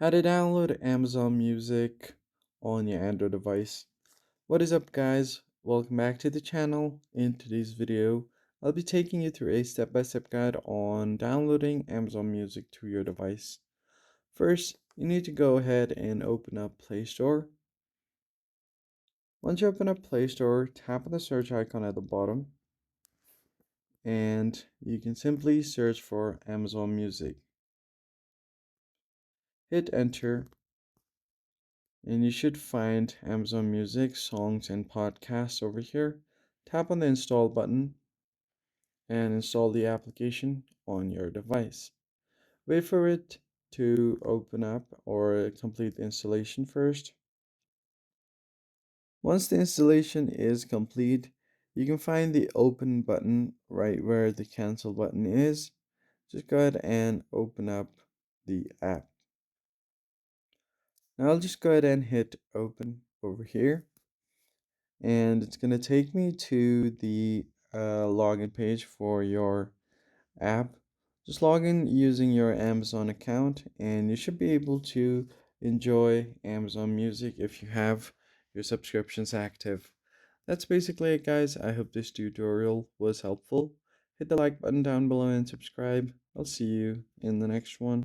How to download Amazon Music on your Android device. What is up, guys? Welcome back to the channel. In today's video, I'll be taking you through a step-by-step guide on downloading Amazon Music to your device. First, you need to go ahead and open up Play Store. Once you open up Play Store, tap on the search icon at the bottom, and you can simply search for Amazon Music. Hit enter, and you should find Amazon Music, Songs, and Podcasts over here. Tap on the install button and install the application on your device. Wait for it to open up or complete the installation first. Once the installation is complete, you can find the open button right where the cancel button is. Just go ahead and open up the app. Now I'll just go ahead and hit open over here, and it's going to take me to the login page for your app. Just log in using your Amazon account, and you should be able to enjoy Amazon Music if you have your subscriptions active. That's basically it, guys. I hope this tutorial was helpful. Hit the like button down below and subscribe. I'll see you in the next one.